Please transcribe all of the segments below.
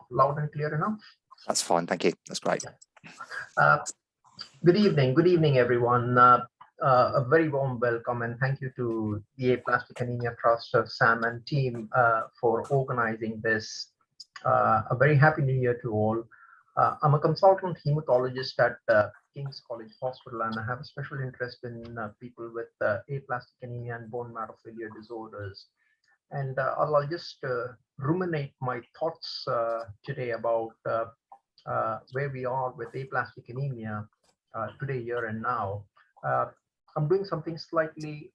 loud and clear enough? That's fine, thank you. That's great. Good evening, everyone. A very warm welcome and thank you to the Aplastic Anaemia Trust of Sam and team for organizing this. A very happy new year to all. I'm a consultant hematologist at King's College Hospital, and I have a special interest in people with aplastic anemia and bone marrow failure disorders. And I'll just ruminate my thoughts today about where we are with aplastic anemia today, here and now. I'm doing something slightly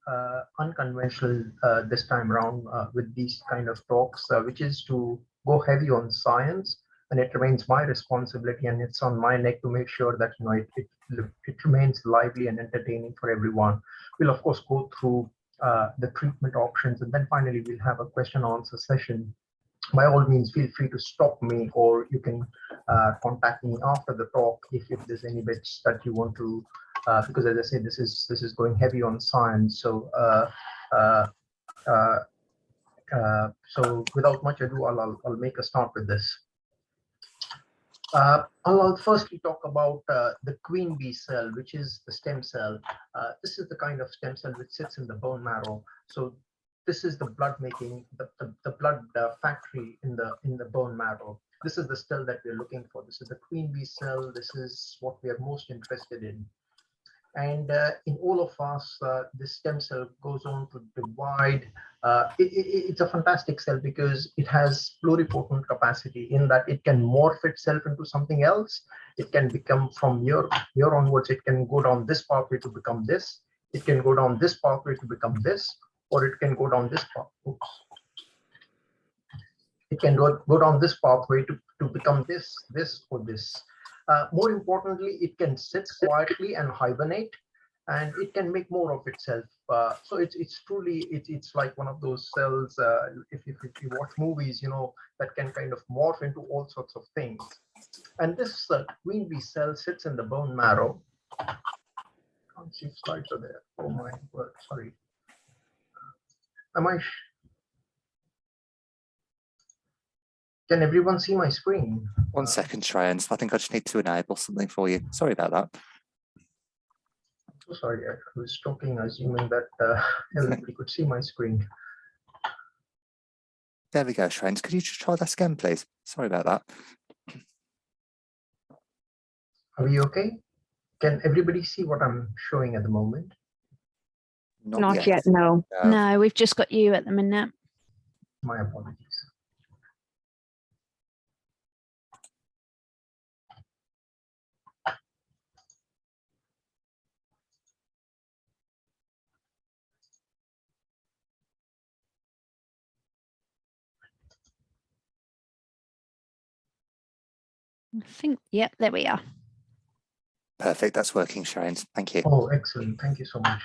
unconventional this time around with these kind of talks, which is to go heavy on science, and it remains my responsibility and it's on my neck to make sure that it remains lively and entertaining for everyone. We'll of course go through the treatment options, and then finally we'll have a question answer session. By all means, feel free to stop me, or you can contact me after the talk if there's any bits that you want to, because as I say, this is going heavy on science. So so without much ado, I'll make a start with this. I'll firstly talk about the queen bee cell, which is the stem cell. This is the kind of stem cell which sits in the bone marrow. So this is the blood making, the blood factory in the bone marrow. This is the cell that we're looking for. This is the queen bee cell. This is what we are most interested in. And in all of us, this stem cell goes on to divide. It's a fantastic cell because it has pluripotent capacity in that it can morph itself into something else. It can become, from here onwards, it can go down this pathway to become this. It can go down this pathway to become this, or it can go down this path. Oops. It can go down this pathway to become this, or this. More importantly, it can sit quietly and hibernate, and it can make more of itself. So it's truly, it's like one of those cells, if you watch movies, that can kind of morph into all sorts of things. And this queen bee cell sits in the bone marrow. Can't see if slides are there. Oh my word, sorry. Can everyone see my screen? 1 second, Shreyans. I think I just need to enable something for you. Sorry about that. So sorry, I was talking, assuming that everybody could see my screen. There we go, Shreyans. Could you just try that again, please? Sorry about that. Are we okay? Can everybody see what I'm showing at the moment? Not yet, no. No, we've just got you at the minute. My apologies. I think, yep, there we are. Perfect, that's working, Shreyans. Thank you. Oh, excellent. Thank you so much.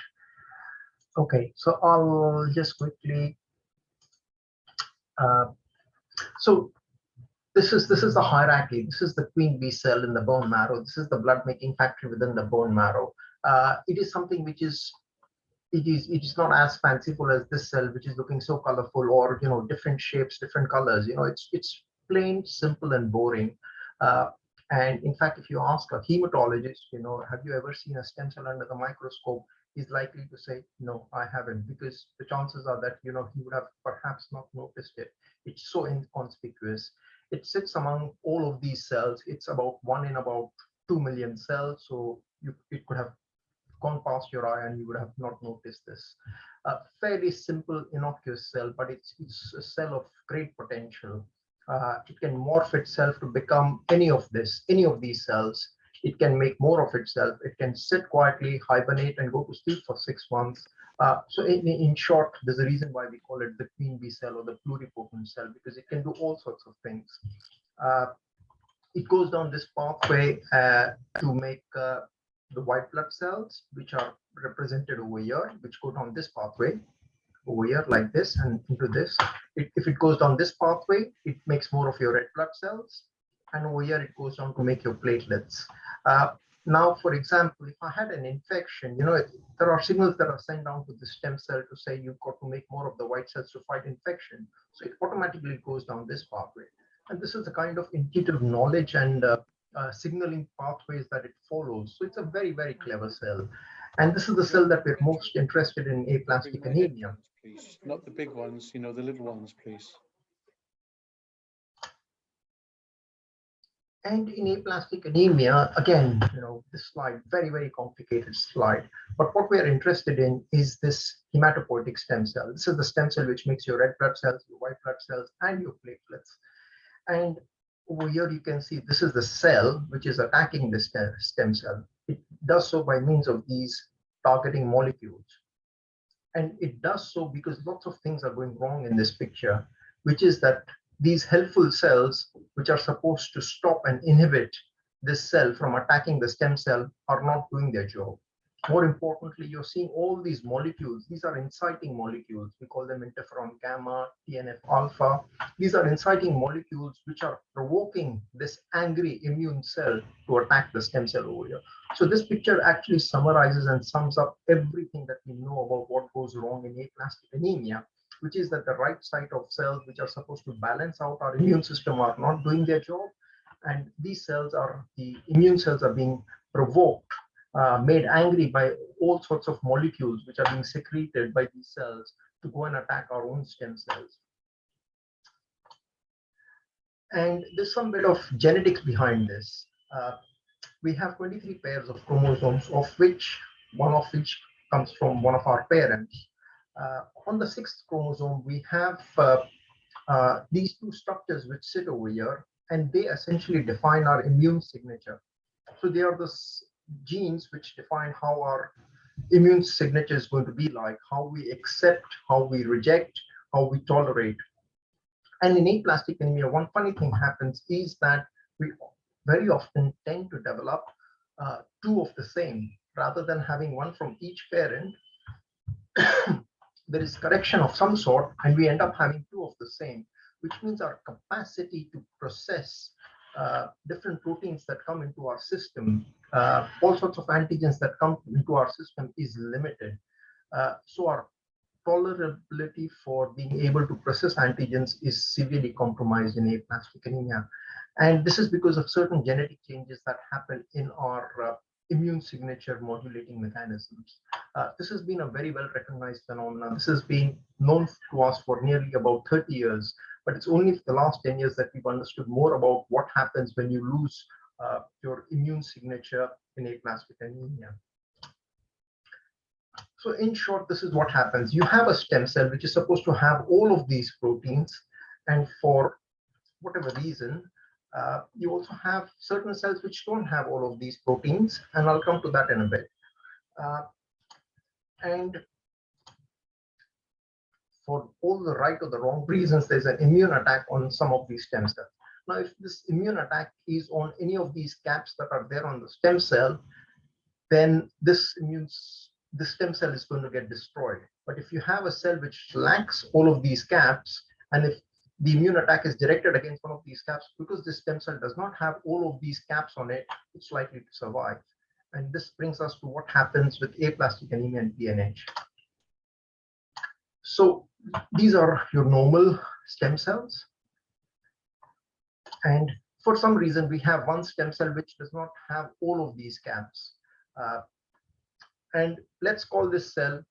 Okay, so I'll just quickly. So this is the hierarchy. This is the queen bee cell in the bone marrow. This is the blood making factory within the bone marrow. It is something which is. It is not as fanciful as this cell, which is looking so colorful, or different shapes, different colors. It's plain, simple, and boring. And in fact, if you ask a hematologist, have you ever seen a stem cell under the microscope, he's likely to say, no, I haven't, because the chances are that, he would have perhaps not noticed it. It's so inconspicuous. It sits among all of these cells. It's about 1 in about 2 million cells. So it could have gone past your eye and you would have not noticed this. Fairly simple, innocuous cell, but it's a cell of great potential. It can morph itself to become any of these cells. It can make more of itself. It can sit quietly, hibernate, and go to sleep for 6 months. So in short, there's a reason why we call it the queen bee cell or the pluripotent cell, because it can do all sorts of things. It goes down this pathway to make the white blood cells, which are represented over here, which go down this pathway over here like this and into this. If it goes down this pathway, it makes more of your red blood cells, and over here it goes down to make your platelets. Now, for example, if I had an infection, there are signals that are sent down to the stem cell to say you've got to make more of the white cells to fight infection. So it automatically goes down this pathway. And this is the kind of intuitive knowledge and signaling pathways that it follows. So it's a very, very clever cell. And this is the cell that we're most interested in aplastic anemia. Please, not the big ones, the little ones, please. And in aplastic anemia, again, this slide, very, very complicated slide. But what we're interested in is this hematopoietic stem cell. This is the stem cell which makes your red blood cells, your white blood cells, and your platelets. And over here, you can see this is the cell which is attacking the stem cell. It does so by means of these targeting molecules. And it does so because lots of things are going wrong in this picture, which is that these helpful cells, which are supposed to stop and inhibit this cell from attacking the stem cell, are not doing their job. More importantly, you're seeing all these molecules. These are inciting molecules. We call them interferon gamma, TNF alpha. These are inciting molecules which are provoking this angry immune cell to attack the stem cell over here. So this picture actually summarizes and sums up everything that we know about what goes wrong in aplastic anemia, which is that the right side of cells which are supposed to balance out our immune system are not doing their job. And these cells the immune cells are being provoked, made angry by all sorts of molecules which are being secreted by these cells to go and attack our own stem cells. And there's some bit of genetics behind this. We have 23 pairs of chromosomes, of which one of which comes from one of our parents. On the 6th chromosome, we have these two structures which sit over here, and they essentially define our immune signature. So they are the genes which define how our immune signature is going to be like, how we accept, how we reject, how we tolerate. And in aplastic anemia, one funny thing happens is that we very often tend to develop two of the same. Rather than having one from each parent, there is correction of some sort, and we end up having two of the same, which means our capacity to process different proteins that come into our system, all sorts of antigens that come into our system is limited. So our tolerability for being able to process antigens is severely compromised in aplastic anemia. And this is because of certain genetic changes that happen in our immune signature modulating mechanisms. This has been a very well recognized phenomenon. This has been known to us for nearly about 30 years, but it's only the last 10 years that we've understood more about what happens when you lose your immune signature in aplastic anemia. So in short, this is what happens. You have a stem cell which is supposed to have all of these proteins, and for whatever reason, you also have certain cells which don't have all of these proteins, and I'll come to that in a bit. And for all the right or the wrong reasons, there's an immune attack on some of these stem cells. Now, if this immune attack is on any of these caps that are there on the stem cell, then this stem cell is going to get destroyed. But if you have a cell which lacks all of these caps, and if the immune attack is directed against one of these caps, because this stem cell does not have all of these caps on it, it's likely to survive. And this brings us to what happens with aplastic anemia and PNH. So these are your normal stem cells. And for some reason, we have one stem cell which does not have all of these caps. And let's call this cell,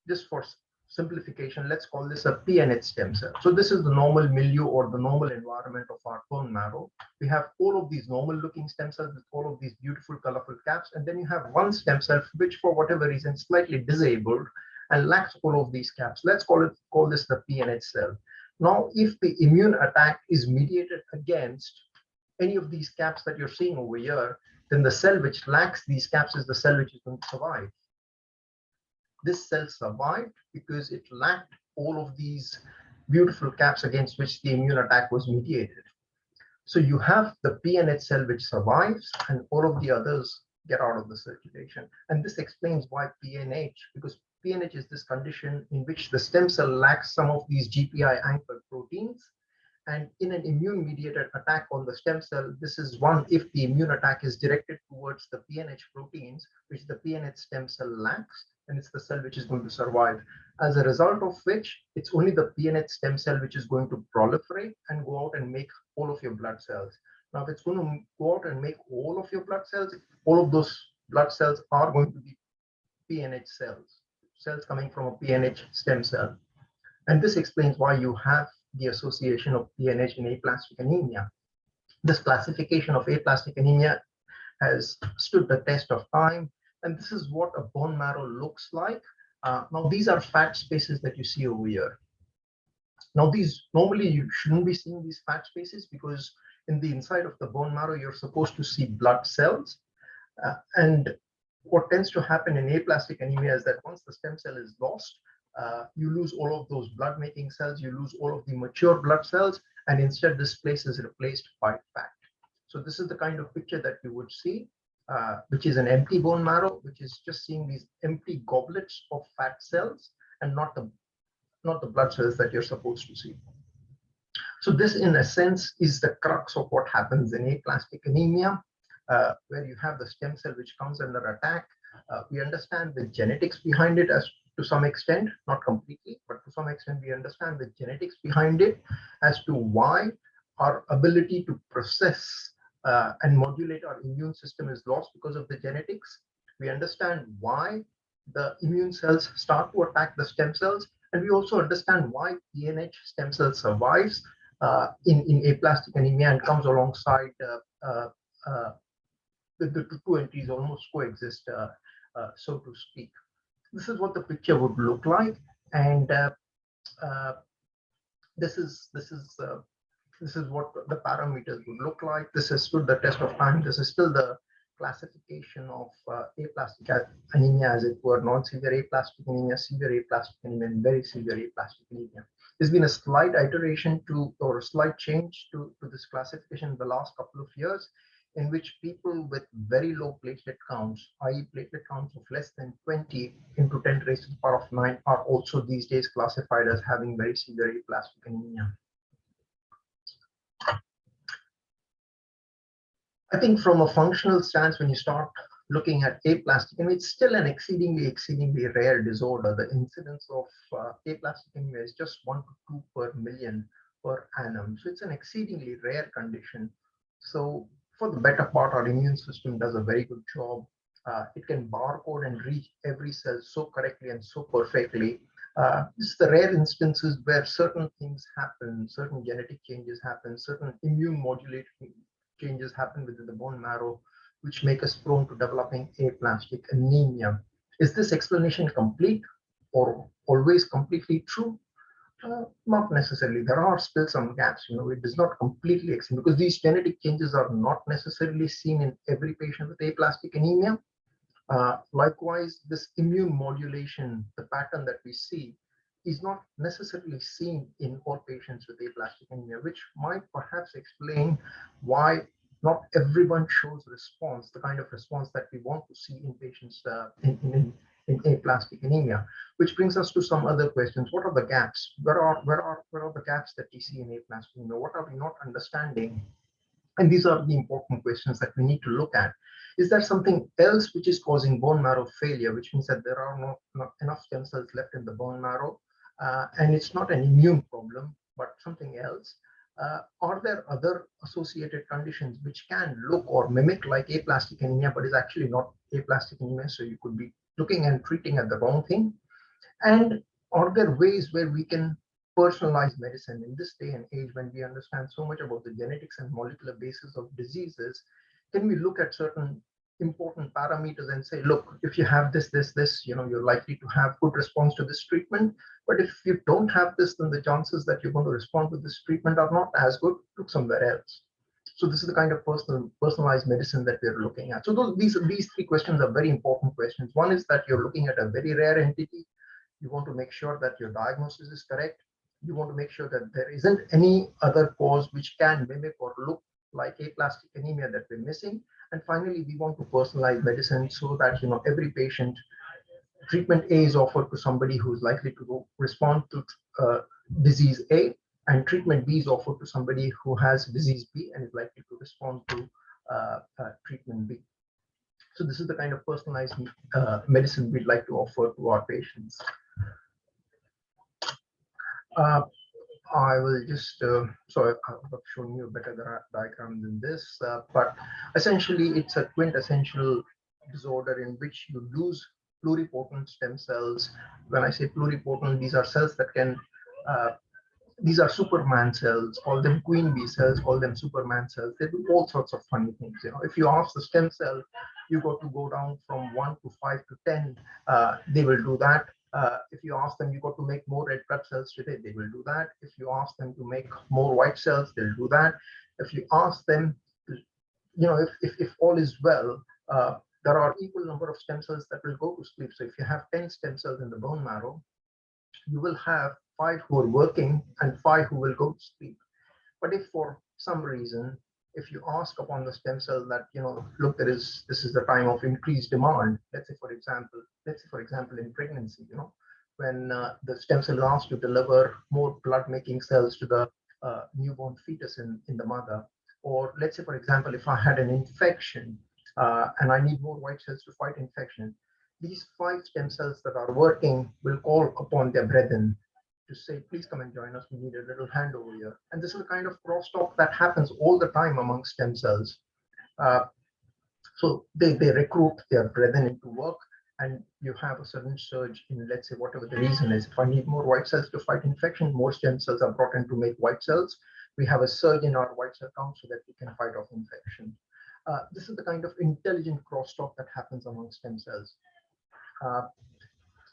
just for simplification, let's call this a PNH stem cell. So this is the normal milieu or the normal environment of our bone marrow. We have all of these normal looking stem cells with all of these beautiful colorful caps. And then you have one stem cell which for whatever reason is slightly disabled and lacks all of these caps. Let's call this the PNH cell. Now, if the immune attack is mediated against any of these caps that you're seeing over here, then the cell which lacks these caps is the cell which is going to survive. This cell survived because it lacked all of these beautiful caps against which the immune attack was mediated. So you have the PNH cell which survives, and all of the others get out of the circulation. And this explains why PNH, because PNH is this condition in which the stem cell lacks some of these GPI anchored proteins. And in an immune mediated attack on the stem cell, this is one if the immune attack is directed towards the PNH proteins, which the PNH stem cell lacks. and it's the cell which is going to survive. As a result of which, it's only the PNH stem cell which is going to proliferate and go out and make all of your blood cells. Now, if it's going to go out and make all of your blood cells, all of those blood cells are going to be PNH cells, cells coming from a PNH stem cell. And this explains why you have the association of PNH in aplastic anemia. This classification of aplastic anemia has stood the test of time, and this is what a bone marrow looks like. Now, these are fat spaces that you see over here. Now, these normally you shouldn't be seeing these fat spaces because in the inside of the bone marrow, you're supposed to see blood cells. And what tends to happen in aplastic anemia is that once the stem cell is lost, you lose all of those blood making cells, you lose all of the mature blood cells, and instead this place is replaced by fat. So this is the kind of picture that you would see, which is an empty bone marrow, which is just seeing these empty goblets of fat cells and not the blood cells that you're supposed to see. So this, in a sense, is the crux of what happens in aplastic anemia, where you have the stem cell which comes under attack. We understand the genetics behind it as to some extent, not completely, but to some extent we understand the genetics behind it as to why our ability to process and modulate our immune system is lost because of the genetics. We understand why the immune cells start to attack the stem cells, and we also understand why PNH stem cell survives in aplastic anemia and comes alongside the two entries almost coexist, so to speak. This is what the picture would look like, and this is what the parameters would look like. This has stood the test of time. This is still the classification of aplastic anemia, as it were: non-severe aplastic anemia, severe aplastic anemia, and very severe aplastic anemia. There's been a slight iteration or a slight change to this classification in the last couple of years, in which people with very low platelet counts, i.e. platelet counts of less than 20 into 10 raised to the power of 9, are also these days classified as having very severe aplastic anemia. I think from a functional stance, when you start looking at aplastic anemia, it's still an exceedingly rare disorder. The incidence of aplastic anemia is just 1 to 2 per million per annum. So it's an exceedingly rare condition. So for the better part, our immune system does a very good job. It can barcode and reach every cell so correctly and so perfectly. This is the rare instances where certain things happen, certain genetic changes happen, certain immune modulating changes happen within the bone marrow, which make us prone to developing aplastic anemia. Is this explanation complete or always completely true? Not necessarily. There are still some gaps. It does not completely explain, because these genetic changes are not necessarily seen in every patient with aplastic anemia. Likewise, this immune modulation, the pattern that we see, is not necessarily seen in all patients with aplastic anemia, which might perhaps explain why not everyone shows response, the kind of response that we want to see in patients in aplastic anemia. Which brings us to some other questions. What are the gaps? Where are the gaps that we see in aplastic anemia? What are we not understanding? And these are the important questions that we need to look at. Is there something else which is causing bone marrow failure, which means that there are not enough stem cells left in the bone marrow, and it's not an immune problem, but something else? Are there other associated conditions which can look or mimic like aplastic anemia, but is actually not aplastic anemia? So you could be looking and treating at the wrong thing. And are there ways where we can personalize medicine in this day and age, when we understand so much about the genetics and molecular basis of diseases? Can we look at certain important parameters and say, look, if you have this, you're likely to have good response to this treatment. But if you don't have this, then the chances that you're going to respond to this treatment are not as good. Look somewhere else. So this is the kind of personalized medicine that we're looking at. So these three questions are very important questions. One is that you're looking at a very rare entity. You want to make sure that your diagnosis is correct. You want to make sure that there isn't any other cause which can mimic or look like aplastic anemia that we're missing. And finally, we want to personalize medicine so that every patient, treatment A is offered to somebody who's likely to respond to disease A, and treatment B is offered to somebody who has disease B and is likely to respond to treatment B. So this is the kind of personalized medicine we'd like to offer to our patients. I will just, so I've shown you a better diagram than this, but essentially it's a quintessential disorder in which you lose pluripotent stem cells. When I say pluripotent, these are cells that can, these are Superman cells, call them queen bee cells, call them Superman cells. They do all sorts of funny things. You know, if you ask the stem cell, you got to go down from 1 to 5 to 10, they will do that. If you ask them, you got to make more red blood cells today, they will do that. If you ask them to make more white cells, they'll do that. If you ask them, you know, if all is well, there are equal number of stem cells that will go to sleep. So if you have 10 stem cells in the bone marrow, you will have 5 who are working and 5 who will go to sleep. But if for some reason, if you ask upon the stem cell that, you know, look, this is the time of increased demand, let's say for example in pregnancy, you know, when the stem cell is asked to deliver more blood making cells to the newborn fetus in the mother, or let's say for example, if I had an infection and I need more white cells to fight infection, these 5 stem cells that are working will call upon their brethren to say, please come and join us, we need a little hand over here. And this is the kind of crosstalk that happens all the time among stem cells. So they recruit their brethren into work, and you have a sudden surge in, let's say, whatever the reason is. If I need more white cells to fight infection, more stem cells are brought in to make white cells. We have a surge in our white cell count so that we can fight off infection. This is the kind of intelligent crosstalk that happens among stem cells.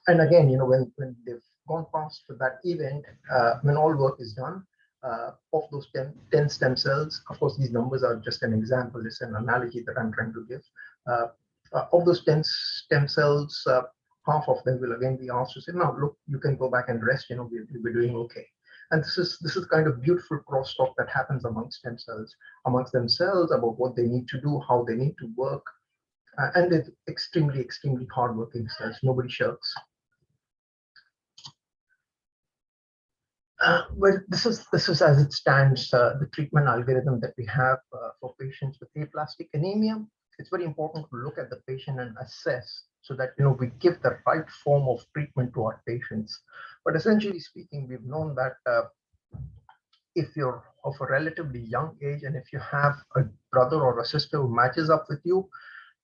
And again, you know, when they've gone past that event, when all work is done, of those 10 stem cells, of course, these numbers are just an example, it's an analogy that I'm trying to give. Of those 10 stem cells, half of them will again be asked to say, no, look, you can go back and rest, you know, we're doing okay. And this is kind of beautiful crosstalk that happens among stem cells, amongst themselves, about what they need to do, how they need to work. And it's extremely hardworking cells, nobody shirks. Well, this is as it stands, the treatment algorithm that we have for patients with aplastic anemia. It's very important to look at the patient and assess so that, you know, we give the right form of treatment to our patients. But essentially speaking, we've known that if you're of a relatively young age and if you have a brother or a sister who matches up with you,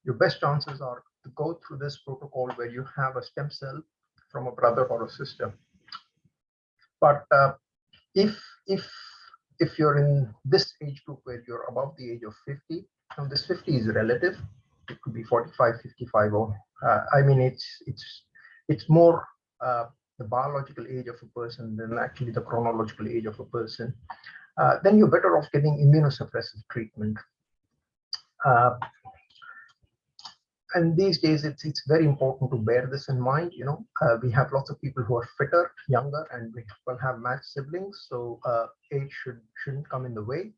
your best chances are to go through this protocol where you have a stem cell from a brother or a sister. But if you're in this age group where you're above the age of 50, now this 50 is relative. It could be 45, 55, or I mean, it's more the biological age of a person than actually the chronological age of a person. Then you're better off getting immunosuppressive treatment. And these days, it's very important to bear this in mind. You know, we have lots of people who are fitter, younger, and we will have matched siblings. So age shouldn't come in the way.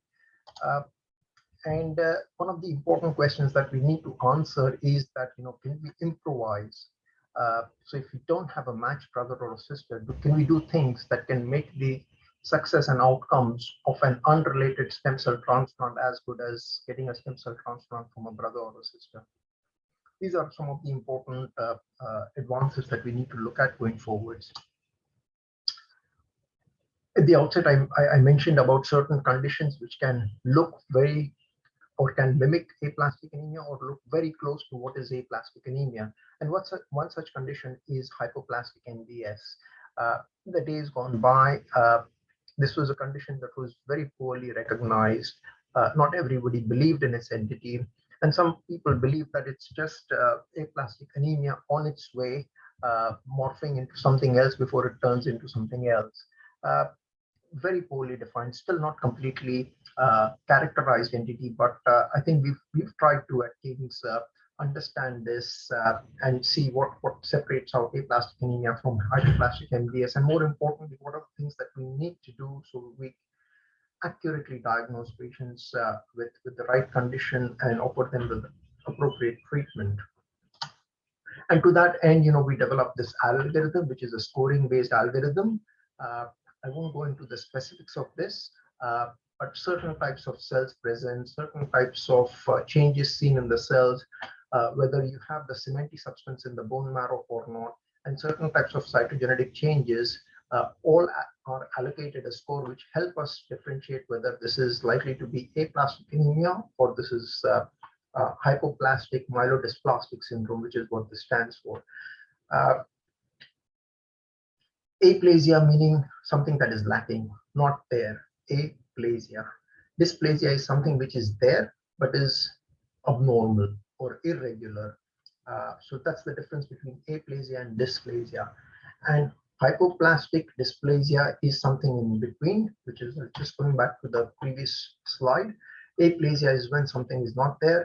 And one of the important questions that we need to answer is that, you know, can we improvise? So if we don't have a matched brother or a sister, can we do things that can make the success and outcomes of an unrelated stem cell transplant as good as getting a stem cell transplant from a brother or a sister? These are some of the important advances that we need to look at going forwards. At the outset, I mentioned about certain conditions which can look very, or can mimic aplastic anemia or look very close to what is aplastic anemia. And one such condition is hypoplastic MDS. The days gone by, this was a condition that was very poorly recognized. Not everybody believed in its entity. And some people believe that it's just aplastic anemia on its way, morphing into something else before it turns into something else. Very poorly defined, still not completely characterized entity, but I think we've tried to at Cadence understand this and see what separates out aplastic anemia from hypoplastic MDS, and more importantly, what are the things that we need to do so we accurately diagnose patients with the right condition and offer them the appropriate treatment. And to that end, you know, we developed this algorithm, which is a scoring-based algorithm. I won't go into the specifics of this, but certain types of cells present, certain types of changes seen in the cells whether you have the cementy substance in the bone marrow or not, and certain types of cytogenetic changes all are allocated a score which help us differentiate whether this is likely to be aplastic anemia or this is hypoplastic myelodysplastic syndrome, which is what this stands for. Aplasia meaning something that is lacking, not there. Aplasia. Dysplasia is something which is there but is abnormal or irregular. So that's the difference between aplasia and dysplasia. And hypoplastic dysplasia is something in between, which is just going back to the previous slide. Aplasia is when something is not there.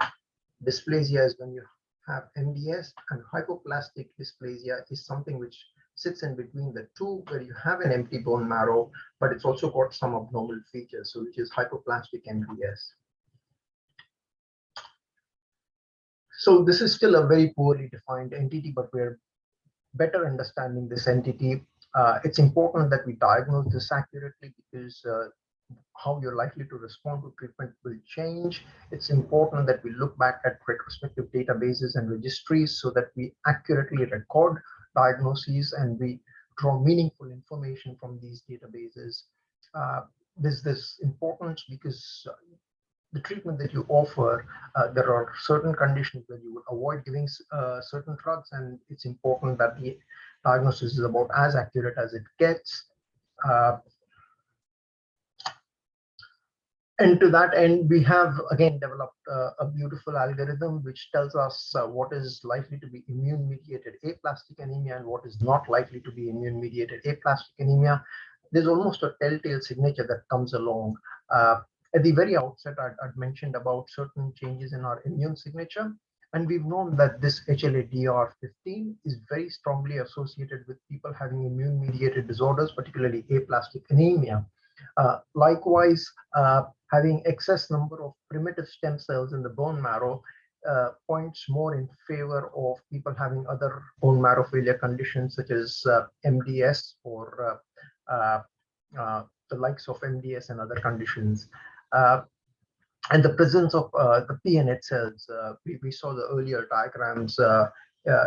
Dysplasia is when you have MDS, and hypoplastic dysplasia is something which sits in between the two, where you have an empty bone marrow, but it's also got some abnormal features, so which is hypoplastic MDS. So this is still a very poorly defined entity, but we're better understanding this entity. It's important that we diagnose this accurately because how you're likely to respond to treatment will change. It's important that we look back at retrospective databases and registries so that we accurately record diagnoses and we draw meaningful information from these databases. There's this importance because the treatment that you offer, there are certain conditions where you would avoid giving certain drugs, and it's important that the diagnosis is about as accurate as it gets. And to that end, we have again developed a beautiful algorithm which tells us what is likely to be immune-mediated aplastic anemia and what is not likely to be immune-mediated aplastic anemia. There's almost a telltale signature that comes along. At the very outset, I'd mentioned about certain changes in our immune signature, and we've known that this HLA-DR15 is very strongly associated with people having immune-mediated disorders, particularly aplastic anemia. Likewise, having excess number of primitive stem cells in the bone marrow points more in favor of people having other bone marrow failure conditions such as MDS or the likes of MDS and other conditions. And the presence of the PNH cells, we saw the earlier diagrams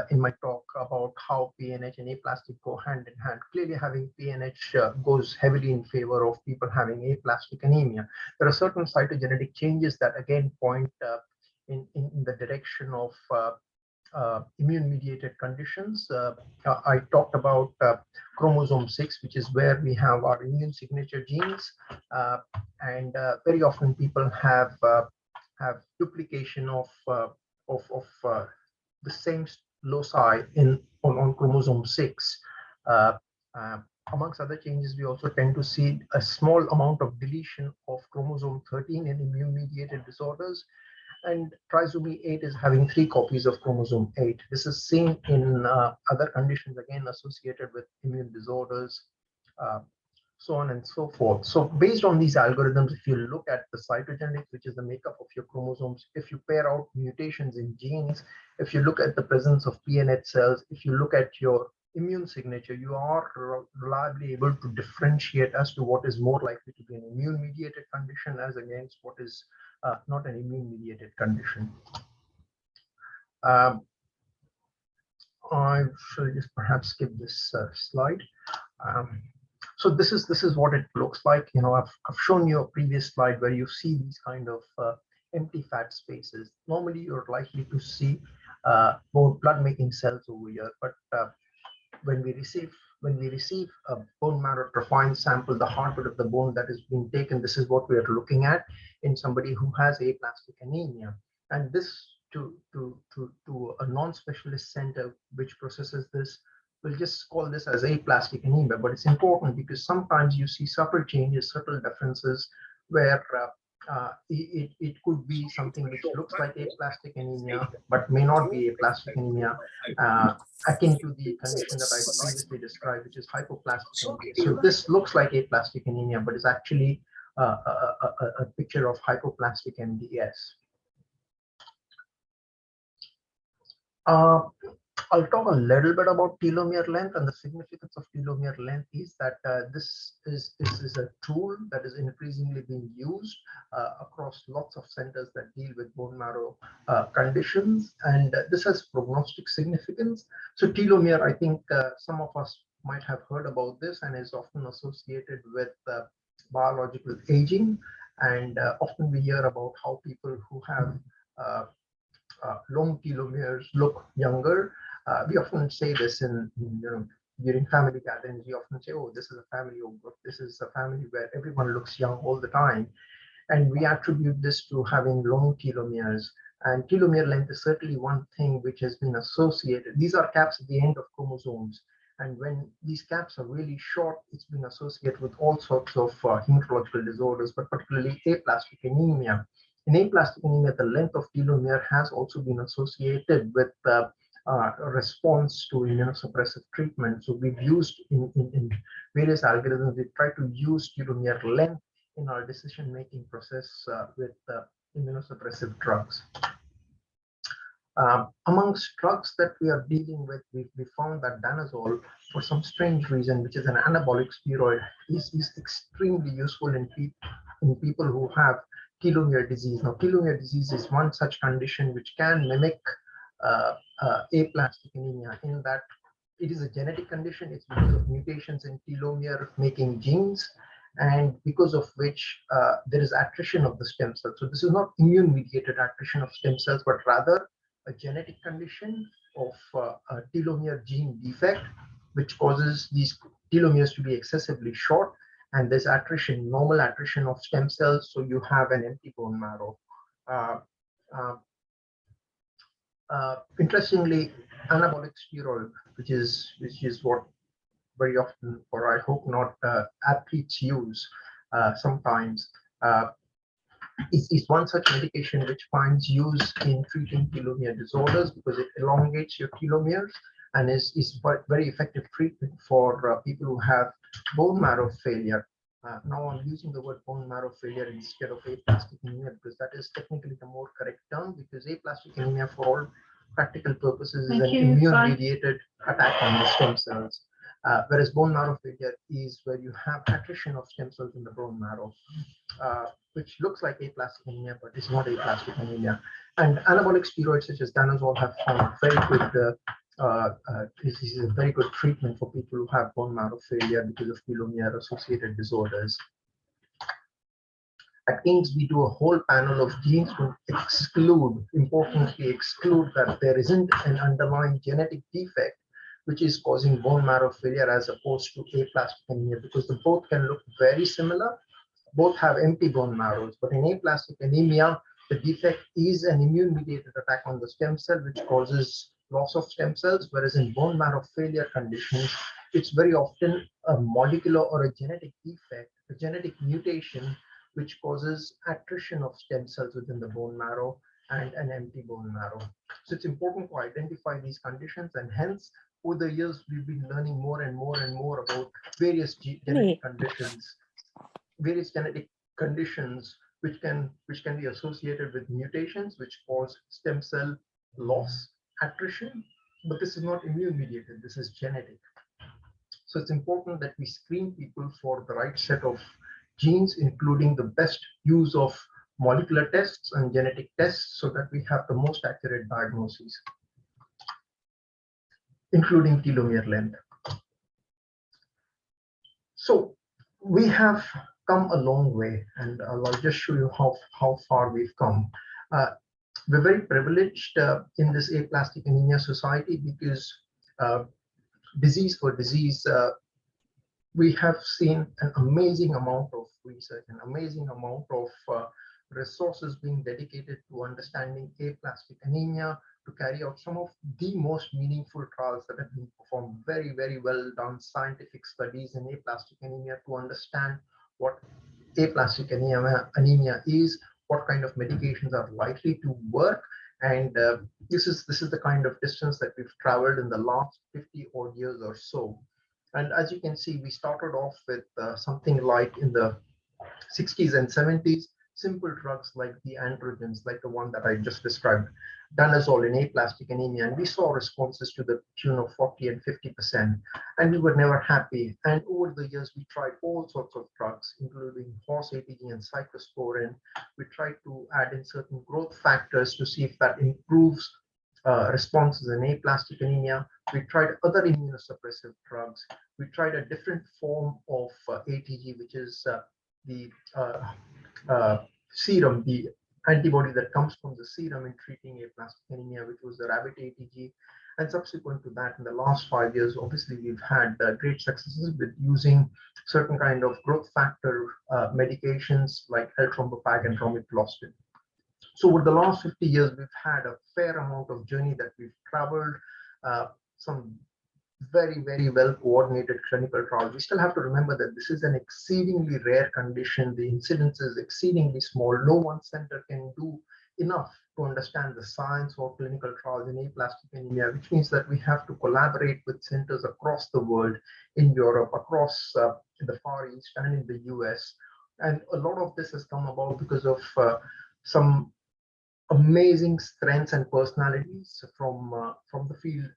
in my talk about how PNH and aplastic go hand in hand. Clearly, having PNH goes heavily in favor of people having aplastic anemia. There are certain cytogenetic changes that again point in the direction of immune-mediated conditions. I talked about chromosome 6, which is where we have our immune signature genes, and very often people have duplication of the same loci on chromosome 6. Amongst other changes, we also tend to see a small amount of deletion of chromosome 13 in immune-mediated disorders. And trisomy 8 is having 3 copies of chromosome 8. This is seen in other conditions, again, associated with immune disorders, so on and so forth. So based on these algorithms, if you look at the cytogenetics, which is the makeup of your chromosomes, if you pair out mutations in genes, if you look at the presence of PNH cells, if you look at your immune signature, you are reliably able to differentiate as to what is more likely to be an immune-mediated condition as against what is not an immune-mediated condition. I should just perhaps skip this slide. So this is what it looks like. You know, I've shown you a previous slide where you see these kind of empty fat spaces. Normally, you're likely to see more blood-making cells over here, but when we receive a bone marrow trophine sample, the heartbeat of the bone that is being taken, this is what we are looking at in somebody who has aplastic anemia. And this to a non-specialist center which processes this, we'll just call this as aplastic anemia. But it's important because sometimes you see subtle changes, subtle differences where it could be something which looks like aplastic anemia, but may not be aplastic anemia, akin to the condition that I previously described, which is hypoplastic anemia. So this looks like aplastic anemia, but it's actually a picture of hypoplastic MDS. I'll talk a little bit about telomere length, and the significance of telomere length is that this is a tool that is increasingly being used across lots of centers that deal with bone marrow conditions, and this has prognostic significance. So telomere, I think some of us might have heard about this, and is often associated with biological aging, and often we hear about how people who have long telomeres look younger. We often say this during family gatherings. We often say, "Oh, this is a family of this is a family where everyone looks young all the time," and we attribute this to having long telomeres. And telomere length is certainly one thing which has been associated. These are caps at the end of chromosomes, and when these caps are really short, it's been associated with all sorts of hematological disorders, but particularly aplastic anemia. In aplastic anemia, the length of telomere has also been associated with a response to immunosuppressive treatment. So we've used in various algorithms, we've tried to use telomere length in our decision-making process with immunosuppressive drugs. Amongst drugs that we are dealing with, we found that Danazol, for some strange reason, which is an anabolic steroid, is extremely useful in people who have telomere disease. Now, telomere disease is one such condition which can mimic aplastic anemia in that it is a genetic condition. It's because of mutations in telomere making genes, and because of which there is attrition of the stem cells. So this is not immune-mediated attrition of stem cells, but rather a genetic condition of a telomere gene defect, which causes these telomeres to be excessively short, and there's attrition, normal attrition of stem cells, so you have an empty bone marrow. Interestingly, anabolic steroid, which is what very often, or I hope not, athletes use sometimes, is one such medication which finds use in treating telomere disorders because it elongates your telomeres and is very effective treatment for people who have bone marrow failure. Now I'm using the word bone marrow failure instead of aplastic anemia because that is technically the more correct term, because aplastic anemia, for all practical purposes, is an immune-mediated attack on the stem cells. Whereas bone marrow failure is where you have attrition of stem cells in the bone marrow, which looks like aplastic anemia, but is not aplastic anemia. And anabolic steroids such as Danazol have found very good, this is a very good treatment for people who have bone marrow failure because of telomere-associated disorders. At King's, we do a whole panel of genes to importantly exclude that there isn't an underlying genetic defect which is causing bone marrow failure as opposed to aplastic anemia, because the both can look very similar. Both have empty bone marrows, but in aplastic anemia, the defect is an immune-mediated attack on the stem cell, which causes loss of stem cells, whereas in bone marrow failure conditions, it's very often a molecular or a genetic defect, a genetic mutation, which causes attrition of stem cells within the bone marrow and an empty bone marrow. So it's important to identify these conditions, and hence, over the years, we've been learning more and more and more about various genetic conditions, which can be associated with mutations which cause stem cell loss, attrition, but this is not immune mediated, this is genetic. So it's important that we screen people for the right set of genes, including the best use of molecular tests and genetic tests so that we have the most accurate diagnoses, including telomere length. So we have come a long way, and I'll just show you how far we've come. We're very privileged in this aplastic anemia society because disease for disease, we have seen an amazing amount of research, an amazing amount of resources being dedicated to understanding aplastic anemia, to carry out some of the most meaningful trials that have been performed, very, very well done scientific studies in aplastic anemia to understand what aplastic anemia is, what kind of medications are likely to work. And this is the kind of distance that we've traveled in the last 50 odd years or so. And as you can see, we started off with something like in the 60s and 70s, simple drugs like the androgens, like the one that I just described, Danazol in aplastic anemia, and we saw responses to the tune of 40 and 50%, and we were never happy. And over the years, we tried all sorts of drugs, including horse ATG and cyclosporin. We tried to add in certain growth factors to see if that improves responses in aplastic anemia. We tried other immunosuppressive drugs. We tried a different form of ATG, which is the serum, the antibody that comes from the serum in treating aplastic anemia, which was the rabbit ATG. And subsequent to that, in the last 5 years, obviously, we've had great successes with using certain kind of growth factor medications like L-Trombopag and Romiflostin. So over the last 50 years, we've had a fair amount of journey that we've traveled, some very, very well coordinated clinical trials. We still have to remember that this is an exceedingly rare condition. The incidence is exceedingly small. No one center can do enough to understand the science or clinical trials in aplastic anemia, which means that we have to collaborate with centers across the world, in Europe, across the Far East, and in the US. And a lot of this has come about because of some amazing strengths and personalities from the field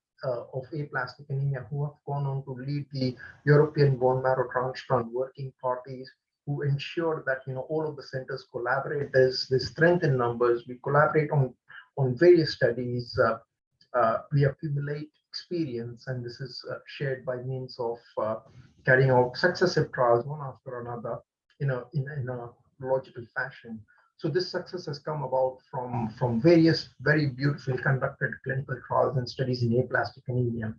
of aplastic anemia, who have gone on to lead the European bone marrow transplant working parties, who ensure that all of the centers collaborate. There's strength in numbers. We collaborate on various studies. We accumulate experience, and this is shared by means of carrying out successive trials one after another in a logical fashion. So this success has come about from various very beautifully conducted clinical trials and studies in aplastic anemia.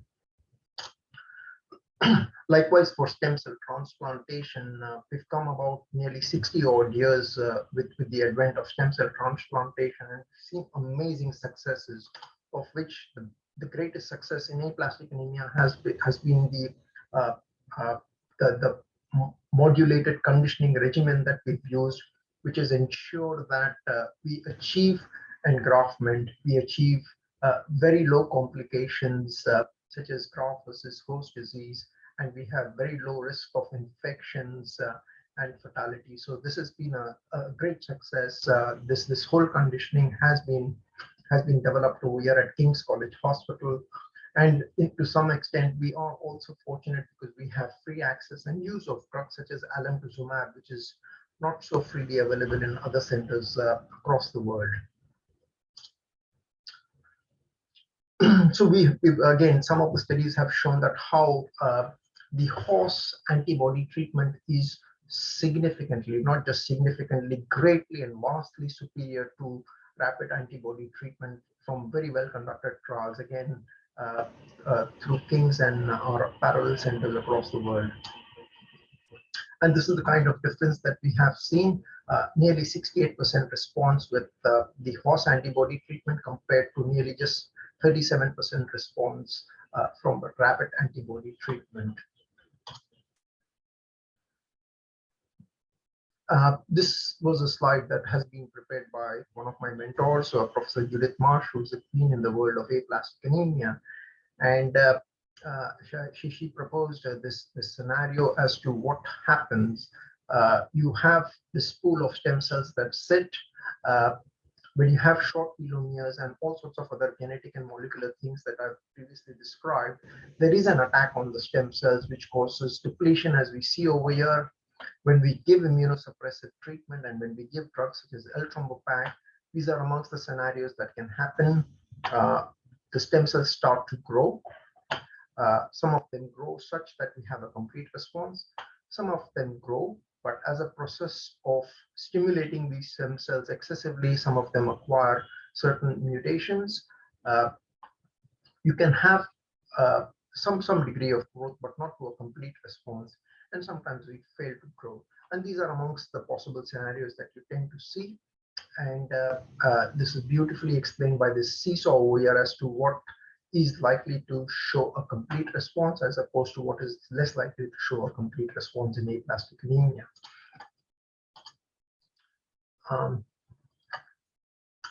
Likewise, for stem cell transplantation, we've come about nearly 60 odd years with the advent of stem cell transplantation, and seen amazing successes, of which the greatest success in aplastic anemia has been the modulated conditioning regimen that we've used, which has ensured that we achieve engraftment, we achieve very low complications such as graft versus host disease, and we have very low risk of infections and fatality. So this has been a great success. This whole conditioning has been developed over here at King's College Hospital. And to some extent, we are also fortunate because we have free access and use of drugs such as alemtuzumab, which is not so freely available in other centers across the world. So we've again, some of the studies have shown that how the horse antibody treatment is significantly, not just significantly, greatly and vastly superior to rapid antibody treatment from very well conducted trials, again, through King's and our parallel centers across the world. And this is the kind of difference that we have seen, nearly 68% response with the horse antibody treatment compared to nearly just 37% response from rapid antibody treatment. This was a slide that has been prepared by one of my mentors, Professor Judith Marsh, who's a queen in the world of aplastic anemia. And she proposed this scenario as to what happens. You have this pool of stem cells that sit when you have short telomeres and all sorts of other genetic and molecular things that I've previously described. There is an attack on the stem cells, which causes depletion, as we see over here. When we give immunosuppressive treatment and when we give drugs such as L-Trombopag, these are amongst the scenarios that can happen. The stem cells start to grow. Some of them grow such that we have a complete response. Some of them grow, but as a process of stimulating these stem cells excessively, some of them acquire certain mutations. You can have some degree of growth, but not to a complete response. And sometimes we fail to grow. And these are amongst the possible scenarios that you tend to see. And this is beautifully explained by this seesaw over here as to what is likely to show a complete response as opposed to what is less likely to show a complete response in aplastic anemia.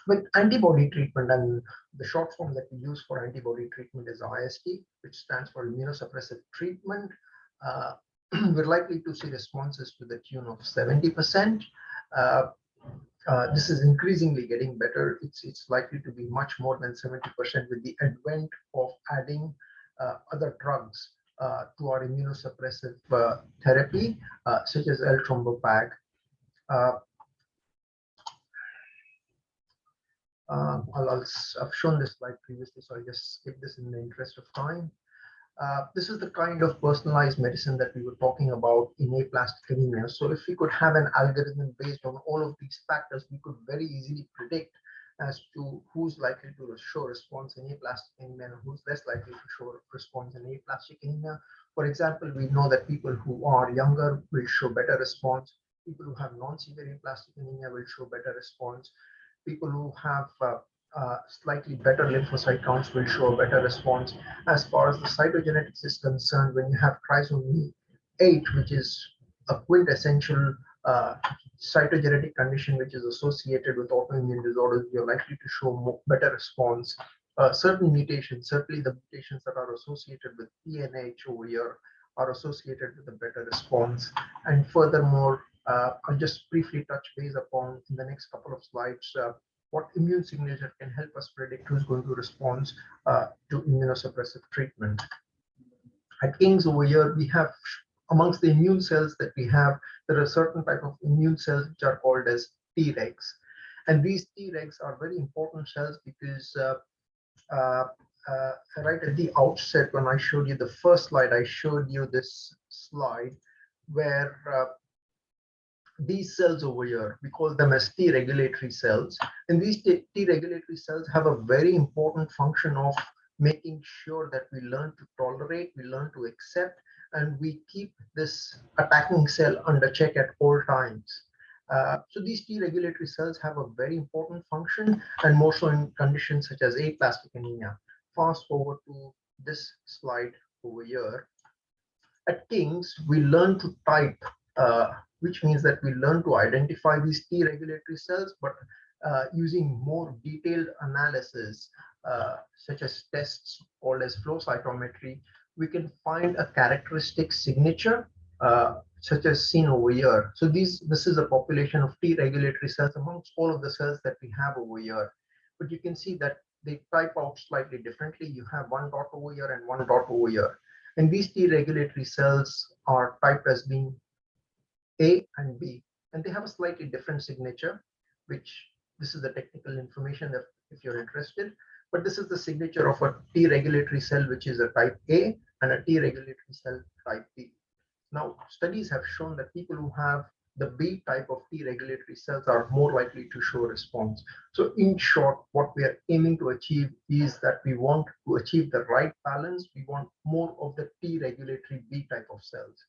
With antibody treatment, and the short form that we use for antibody treatment is IST, which stands for immunosuppressive treatment. We're likely to see responses to the tune of 70%. This is increasingly getting better. It's likely to be much more than 70% with the advent of adding other drugs to our immunosuppressive therapy, such as L-Trombopag. I've shown this slide previously, so I'll just skip this in the interest of time. This is the kind of personalized medicine that we were talking about in aplastic anemia. So if we could have an algorithm based on all of these factors, we could very easily predict as to who's likely to show response in aplastic anemia and who's less likely to show response in aplastic anemia. For example, we know that people who are younger will show better response. People who have non-severe aplastic anemia will show better response. People who have slightly better lymphocyte counts will show a better response. As far as the cytogenetics is concerned, when you have trisomy 8, which is a quintessential cytogenetic condition which is associated with autoimmune disorders, you're likely to show better response. Certain mutations, certainly the mutations that are associated with PNH over here, are associated with a better response. And furthermore, I'll just briefly touch base upon in the next couple of slides what immune signature can help us predict who's going to respond to immunosuppressive treatment. At King's over here, we have amongst the immune cells that we have, there are certain type of immune cells which are called as Tregs. And these Tregs are very important cells because right at the outset, when I showed you the first slide, I showed you this slide where these cells over here, we call them as T regulatory cells. And these T regulatory cells have a very important function of making sure that we learn to tolerate, we learn to accept, and we keep this attacking cell under check at all times. So these T regulatory cells have a very important function, and more so in conditions such as aplastic anemia. Fast forward to this slide over here. At King's, we learn to type, which means that we learn to identify these T regulatory cells, but using more detailed analysis, such as tests called as flow cytometry, we can find a characteristic signature, such as seen over here. So this is a population of T regulatory cells amongst all of the cells that we have over here. But you can see that they type out slightly differently. You have one dot over here and one dot over here. And these T regulatory cells are typed as being A and B, and they have a slightly different signature, which this is the technical information if you're interested. But this is the signature of a T regulatory cell, which is a type A, and a T regulatory cell type B. Now, studies have shown that people who have the B type of T regulatory cells are more likely to show response. So in short, what we are aiming to achieve is that we want to achieve the right balance. We want more of the T regulatory B type of cells.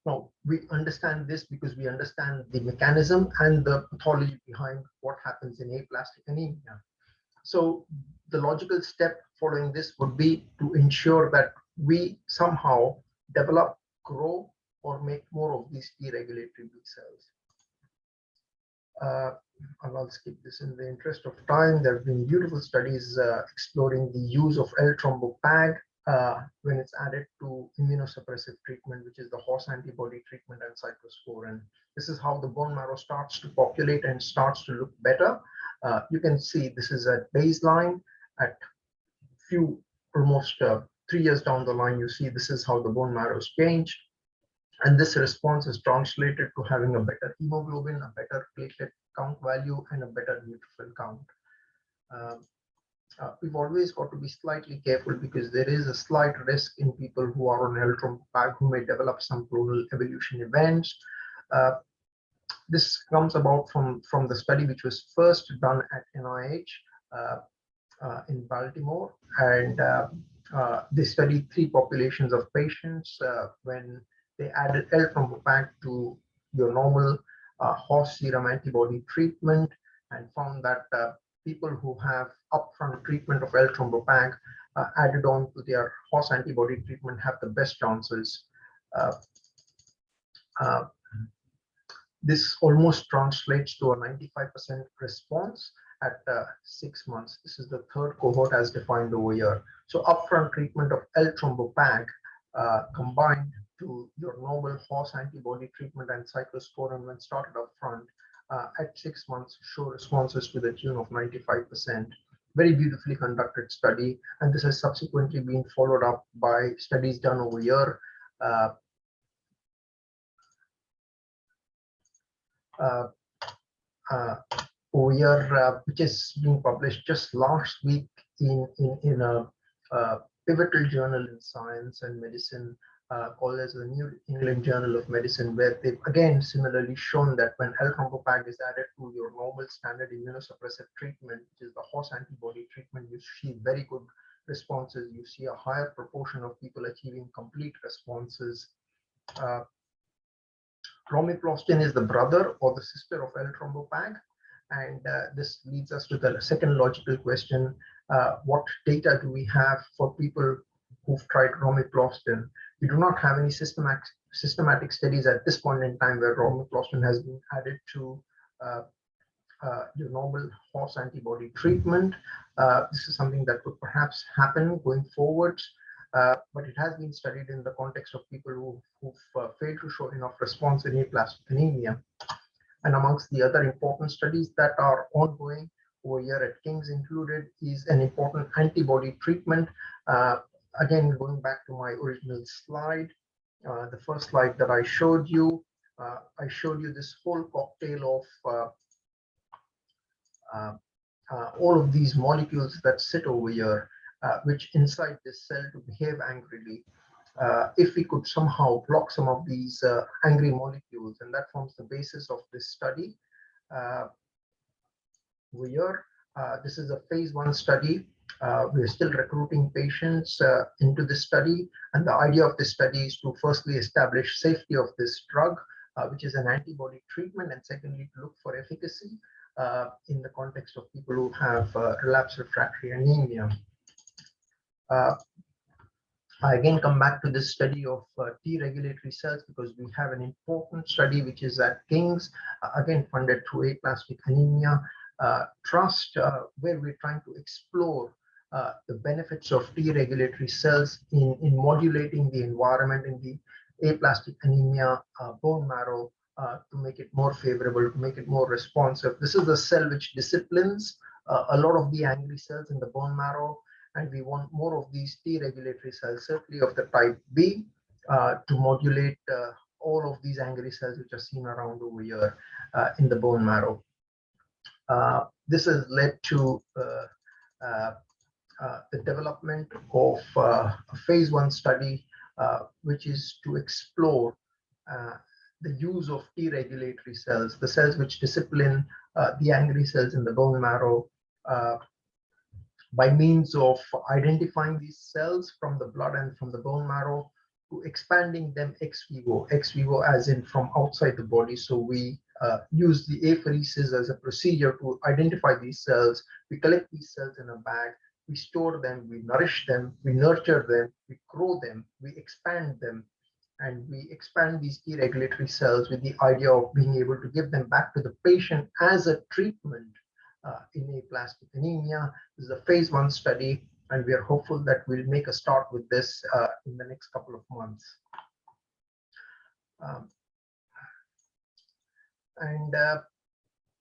Now, we understand this because we understand the mechanism and the pathology behind what happens in aplastic anemia. So the logical step following this would be to ensure that we somehow develop, grow, or make more of these T regulatory B cells. I'll skip this in the interest of time. There have been beautiful studies exploring the use of L-Trombopag when it's added to immunosuppressive treatment, which is the horse antibody treatment and cyclosporin. This is how the bone marrow starts to populate and starts to look better. You can see this is at baseline. At almost 3 years down the line, you see this is how the bone marrow is changed. And this response is translated to having a better hemoglobin, a better platelet count value, and a better neutrophil count. We've always got to be slightly careful because there is a slight risk in people who are on L-Trombopag who may develop some clonal evolution events. This comes about from the study which was first done at NIH in Baltimore, and they studied 3 populations of patients when they added L-Trombopag to your normal horse serum antibody treatment, and found that people who have upfront treatment of L-Trombopag added on to their horse antibody treatment have the best chances. This almost translates to a 95% response at 6 months. This is the 3rd cohort as defined over here. So upfront treatment of L-Trombopag combined to your normal horse antibody treatment and cyclosporin when started up front at 6 months show responses to the tune of 95%. Very beautifully conducted study, and this has subsequently been followed up by studies done over here. Over here, which is being published just last week in a pivotal journal in science and medicine called as the New England Journal of Medicine, where they've again similarly shown that when L-Trombopag is added to your normal standard immunosuppressive treatment, which is the horse antibody treatment, you see very good responses. You see a higher proportion of people achieving complete responses. Romiflostin is the brother or the sister of L-Trombopag. And this leads us to the second logical question. What data do we have for people who've tried romiflostin? We do not have any systematic studies at this point in time where romiflostin has been added to your normal horse antibody treatment. This is something that could perhaps happen going forward. But it has been studied in the context of people who've failed to show enough response in aplastic anemia. And amongst the other important studies that are ongoing over here at King's included is an important antibody treatment. Again, going back to my original slide, the first slide that I showed you this whole cocktail of all of these molecules that sit over here, which incite this cell to behave angrily. If we could somehow block some of these angry molecules, and that forms the basis of this study. Over here, this is a phase 1 study. We're still recruiting patients into this study, and the idea of this study is to firstly establish safety of this drug, which is an antibody treatment, and secondly to look for efficacy in the context of people who have relapsed refractory anemia. I again come back to this study of T regulatory cells because we have an important study which is at King's, again funded through Aplastic Anemia Trust, where we're trying to explore the benefits of T regulatory cells in modulating the environment in the aplastic anemia bone marrow to make it more favorable, to make it more responsive. This is the cell which disciplines a lot of the angry cells in the bone marrow. And we want more of these T regulatory cells, certainly of the type B, to modulate all of these angry cells which are seen around over here in the bone marrow. This has led to the development of a phase 1 study, which is to explore the use of T regulatory cells, the cells which discipline the angry cells in the bone marrow, by means of identifying these cells from the blood and from the bone marrow to expanding them ex vivo as in from outside the body. So we use the apheresis as a procedure to identify these cells. We collect these cells in a bag, we store them, we nourish them, we nurture them, we grow them, we expand them, and we expand these T regulatory cells with the idea of being able to give them back to the patient as a treatment in aplastic anemia. This is a phase 1 study, and we are hopeful that we'll make a start with this in the next couple of months.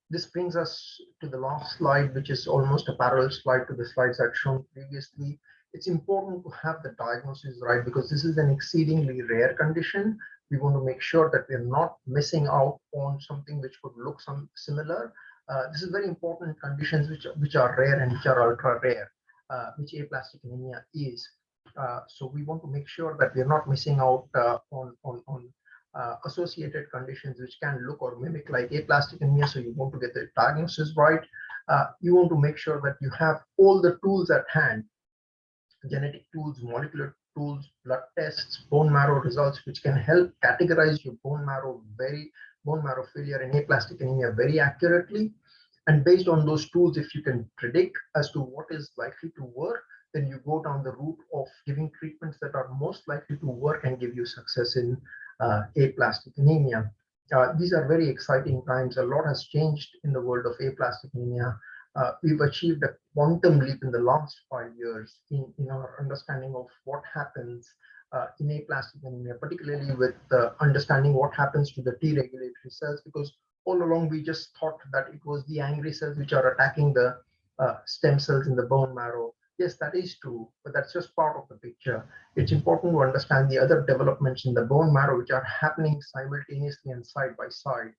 This brings us to the last slide, which is almost a parallel slide to the slides I'd shown previously. It's important to have the diagnosis right because this is an exceedingly rare condition. We want to make sure that we're not missing out on something which could look similar. This is very important conditions which are rare and which are ultra rare, which aplastic anemia is. So we want to make sure that we're not missing out on associated conditions which can look or mimic like aplastic anemia. So you want to get the diagnosis right. You want to make sure that you have all the tools at hand, genetic tools, molecular tools, blood tests, bone marrow results, which can help categorize your bone marrow failure and aplastic anemia very accurately. And based on those tools, if you can predict as to what is likely to work, then you go down the route of giving treatments that are most likely to work and give you success in aplastic anemia. These are very exciting times. A lot has changed in the world of aplastic anemia. We've achieved a quantum leap in the last 5 years in our understanding of what happens in aplastic anemia, particularly with understanding what happens to the T regulatory cells, because all along we just thought that it was the angry cells which are attacking the stem cells in the bone marrow. Yes, that is true, but that's just part of the picture. It's important to understand the other developments in the bone marrow which are happening simultaneously and side by side,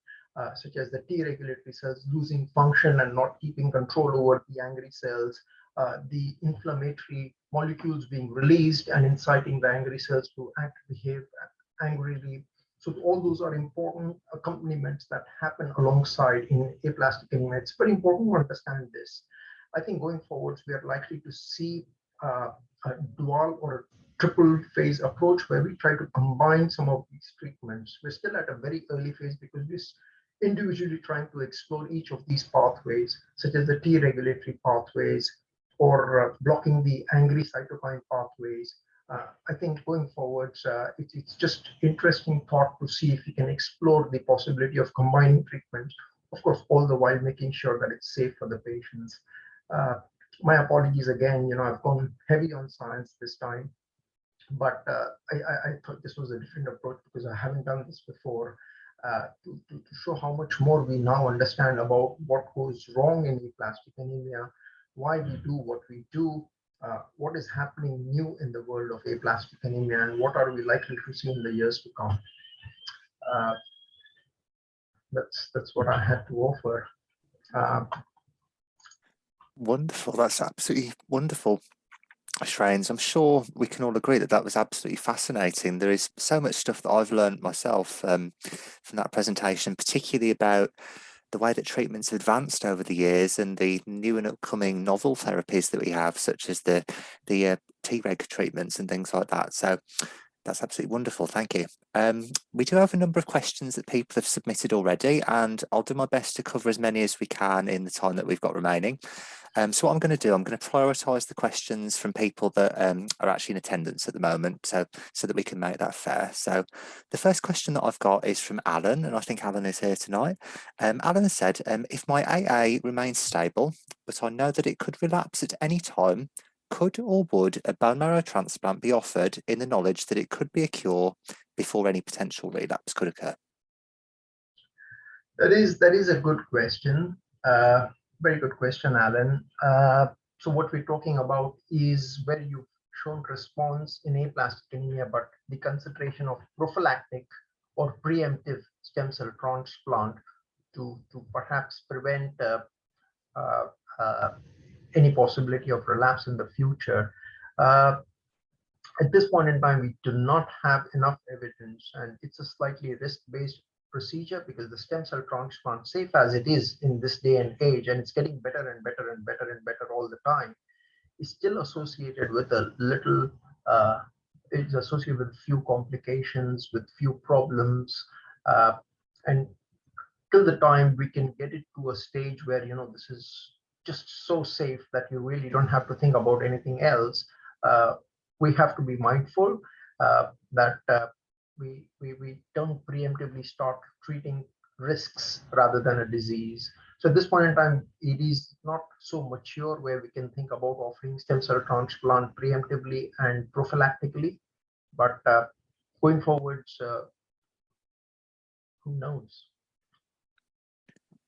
such as the T regulatory cells losing function and not keeping control over the angry cells, the inflammatory molecules being released and inciting the angry cells to act, behave angrily. So all those are important accompaniments that happen alongside in aplastic anemia. It's very important to understand this. I think going forwards, we are likely to see a dual or a triple phase approach where we try to combine some of these treatments. We're still at a very early phase because we're individually trying to explore each of these pathways, such as the T regulatory pathways or blocking the angry cytokine pathways. I think going forwards, it's just interesting thought to see if we can explore the possibility of combining treatments, of course, all the while making sure that it's safe for the patients. My apologies again, I've gone heavy on science this time, but I thought this was a different approach because I haven't done this before, to show how much more we now understand about what goes wrong in aplastic anemia, why we do what we do, what is happening new in the world of aplastic anemia, and what are we likely to see in the years to come. That's what I had to offer. Wonderful. That's absolutely wonderful, Shreyans. I'm sure we can all agree that that was absolutely fascinating. There is so much stuff that I've learned myself from that presentation, particularly about the way that treatments have advanced over the years and the new and upcoming novel therapies that we have, such as the Treg treatments and things like that. So that's absolutely wonderful. Thank you. We do have a number of questions that people have submitted already, and I'll do my best to cover as many as we can in the time that we've got remaining. So what I'm going to do, I'm going to prioritise the questions from people that are actually in attendance at the moment, so that we can make that fair. So the first question that I've got is from Alan, and I think Alan is here tonight. Alan has said, if my AA remains stable, but I know that it could relapse at any time, could or would a bone marrow transplant be offered in the knowledge that it could be a cure before any potential relapse could occur? That is a good question. Very good question, Alan. So what we're talking about is where you've shown response in aplastic anemia, but the concentration of prophylactic or preemptive stem cell transplant to perhaps prevent any possibility of relapse in the future. At this point in time, we do not have enough evidence, and it's a slightly risk-based procedure because the stem cell transplant, safe as it is in this day and age, and it's getting better and better and better and better all the time, is still associated with a little, it's associated with few complications, with few problems, and till the time we can get it to a stage where, this is just so safe that you really don't have to think about anything else, we have to be mindful that we don't preemptively start treating risks rather than a disease. So at this point in time, it is not so mature where we can think about offering stem cell transplant preemptively and prophylactically, but going forwards, who knows?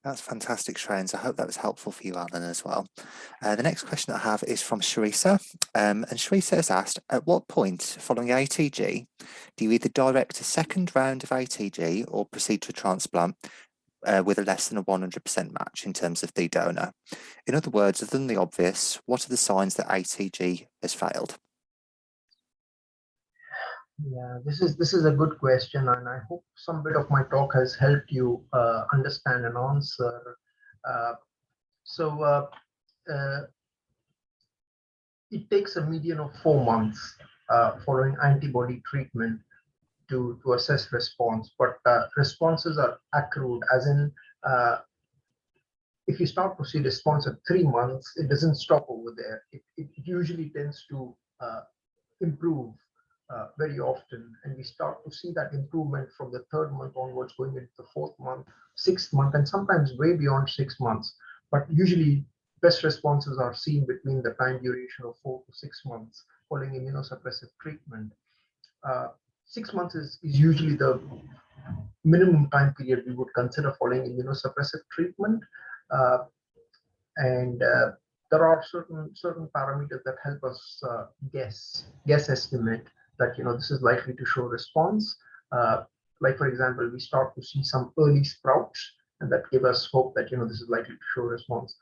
That's fantastic, Shreyans. I hope that was helpful for you, Alan, as well. The next question I have is from Sharisa. And Sharisa has asked, at what point following ATG do you either direct a second round of ATG or proceed to a transplant with a less than a 100% match in terms of the donor? In other words, other than the obvious, what are the signs that ATG has failed? Yeah, this is a good question, and I hope some bit of my talk has helped you understand and answer. It takes a median of 4 months following antibody treatment to assess response, but responses are accrued, as in if you start to see response at 3 months, it doesn't stop over there. It usually tends to improve very often, and we start to see that improvement from the 3rd month onwards, going into the 4th month, 6th month, and sometimes way beyond 6 months. But usually best responses are seen between the time duration of 4 to 6 months following immunosuppressive treatment. 6 months is usually the minimum time period we would consider following immunosuppressive treatment. And there are certain parameters that help us guess estimate that this is likely to show response. Like for example, we start to see some early sprouts, and that give us hope that this is likely to show response.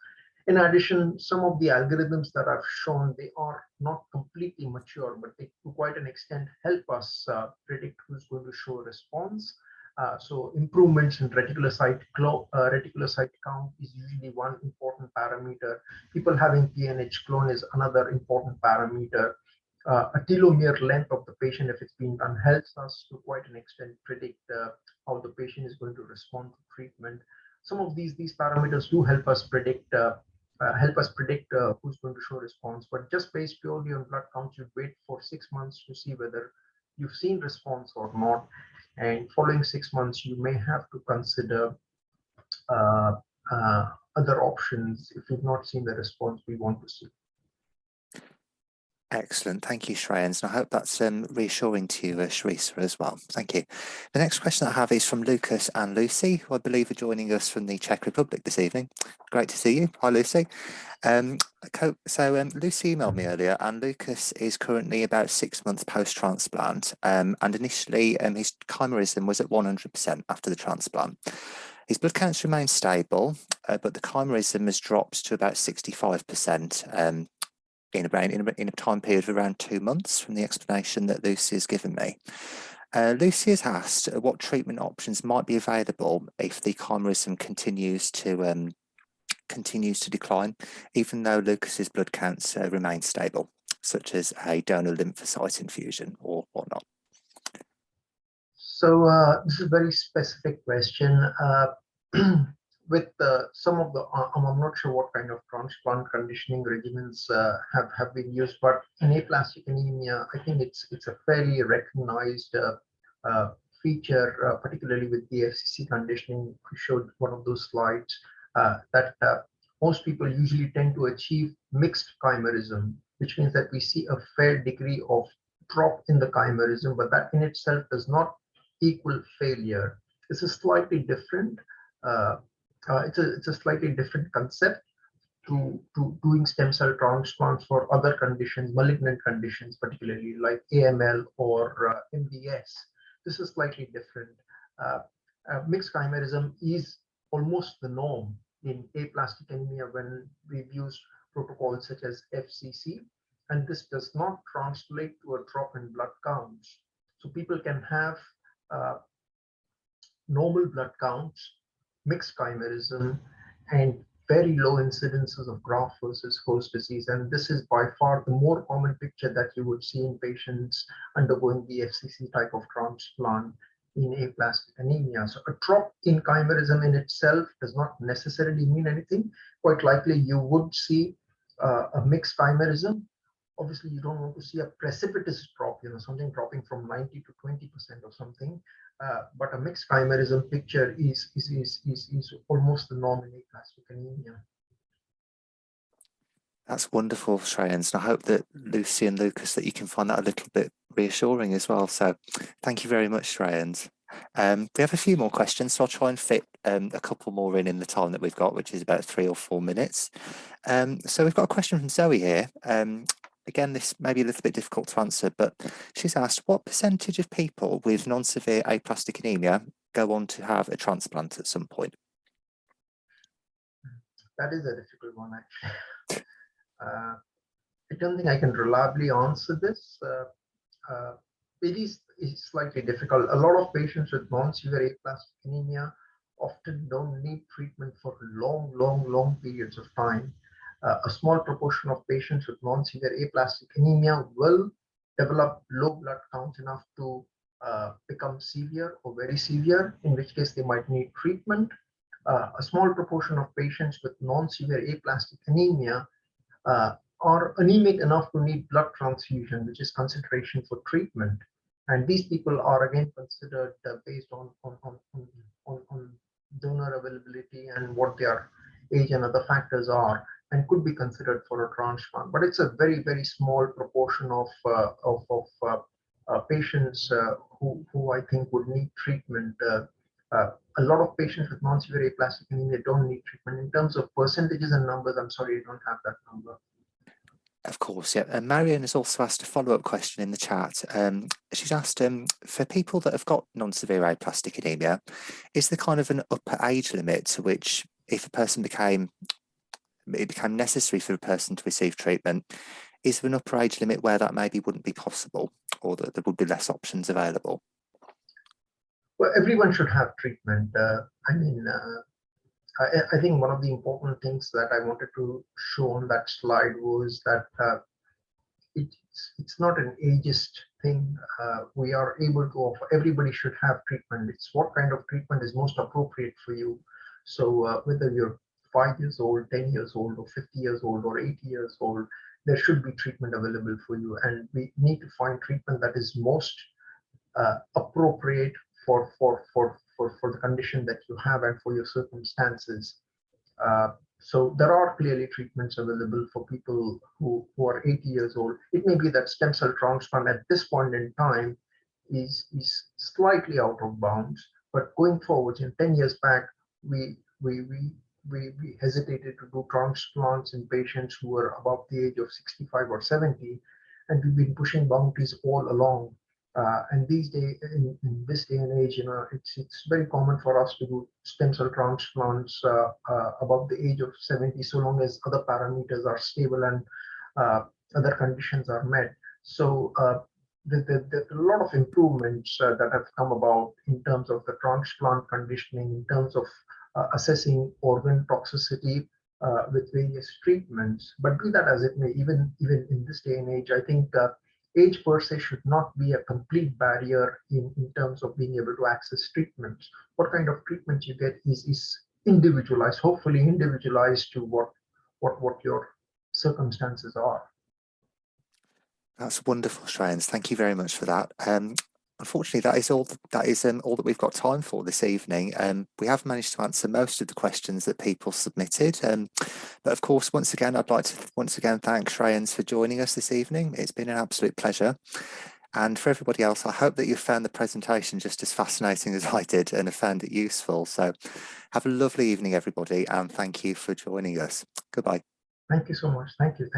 In addition, some of the algorithms that I've shown, they are not completely mature, but they to quite an extent help us predict who's going to show response. So improvements in reticulocyte count is usually one important parameter. People having PNH clone is another important parameter. A telomere length of the patient, if it's being done, helps us to quite an extent predict how the patient is going to respond to treatment. Some of these parameters do help us predict who's going to show response. But just based purely on blood counts, you wait for 6 months to see whether you've seen response or not. And following 6 months, you may have to consider other options if you've not seen the response we want to see. Excellent. Thank you, Shreyans. And I hope that's reassuring to you, Shreyas, as well. Thank you. The next question I have is from Lucas and Lucy, who I believe are joining us from the Czech Republic this evening. Great to see you. Hi, Lucy. Lucy emailed me earlier, and Lucas is currently about 6 months post-transplant. And initially, his chimerism was at 100% after the transplant. His blood counts remain stable, but the chimerism has dropped to about 65%. In a time period of around 2 months from the explanation that Lucy has given me. Lucy has asked what treatment options might be available if the chimerism continues to decline, even though Lucas's blood counts remain stable, such as a donor lymphocyte infusion or whatnot. So this is a very specific question. With some of the, I'm not sure what kind of transplant conditioning regimens have been used, but in aplastic anemia, I think it's a fairly recognized feature, particularly with the FCC conditioning. I showed one of those slides that most people usually tend to achieve mixed chimerism, which means that we see a fair degree of drop in the chimerism, but that in itself does not equal failure. This is slightly different. It's a slightly different concept to doing stem cell transplants for other conditions, malignant conditions, particularly like AML or MDS. This is slightly different. Mixed chimerism is almost the norm in aplastic anemia when we've used protocols such as FCC, and this does not translate to a drop in blood counts. So people can have normal blood counts, mixed chimerism, and very low incidences of graft versus host disease. And this is by far the more common picture that you would see in patients undergoing the FCC type of transplant in aplastic anemia. So a drop in chimerism in itself does not necessarily mean anything. Quite likely you would see a mixed chimerism. Obviously, you don't want to see a precipitous drop, something dropping from 90 to 20% or something. But a mixed chimerism picture is almost the norm in aplastic anemia. That's wonderful, Shreyans. And I hope that Lucy and Lucas, that you can find that a little bit reassuring as well. So thank you very much, Shreyans. We have a few more questions, so I'll try and fit a couple more in the time that we've got, which is about 3 or 4 minutes. So we've got a question from Zoe here. Again, this may be a little bit difficult to answer, but she's asked, what percentage of people with non-severe aplastic anemia go on to have a transplant at some point? That is a difficult one, actually. I don't think I can reliably answer this. It is slightly difficult. A lot of patients with non-severe aplastic anemia often don't need treatment for long periods of time. A small proportion of patients with non-severe aplastic anemia will develop low blood counts enough to become severe or very severe, in which case they might need treatment. A small proportion of patients with non-severe aplastic anemia are anemic enough to need blood transfusion, which is consideration for treatment. And these people are again considered based on donor availability and what their age and other factors are, and could be considered for a transplant. But it's a very small proportion of patients who I think would need treatment. A lot of patients with non-severe aplastic anemia don't need treatment. In terms of percentages and numbers, I'm sorry, I don't have that number. Of course, yeah. And Marion has also asked a follow-up question in the chat. She's asked, for people that have got non-severe aplastic anemia, is there kind of an upper age limit to which, if a person became necessary for a person to receive treatment, is there an upper age limit where that maybe wouldn't be possible, or that there would be less options available? Well, everyone should have treatment. I think one of the important things that I wanted to show on that slide was that it's not an ageist thing. We are able to offer, everybody should have treatment. It's what kind of treatment is most appropriate for you. So whether you're 5 years old, 10 years old, or 50 years old, or 80 years old, there should be treatment available for you. And we need to find treatment that is most appropriate for the condition that you have and for your circumstances. So there are clearly treatments available for people who are 80 years old. It may be that stem cell transplant at this point in time is slightly out of bounds, but going forward, in 10 years back, we hesitated to do transplants in patients who were above the age of 65 or 70, and we've been pushing boundaries all along. And these days, in this day and age, it's very common for us to do stem cell transplants above the age of 70, so long as other parameters are stable and other conditions are met. So there's a lot of improvements that have come about in terms of the transplant conditioning, in terms of assessing organ toxicity with various treatments. But be that as it may, even in this day and age, I think age per se should not be a complete barrier in terms of being able to access treatments. What kind of treatment you get is individualized, hopefully individualized to what your circumstances are. That's wonderful, Shreyans. Thank you very much for that. Unfortunately, that is all that we've got time for this evening. We have managed to answer most of the questions that people submitted. But of course, once again, I'd like to thank Shreyans for joining us this evening. It's been an absolute pleasure. And for everybody else, I hope that you found the presentation just as fascinating as I did and have found it useful. So have a lovely evening, everybody, and thank you for joining us. Goodbye. Thank you so much. Thank you.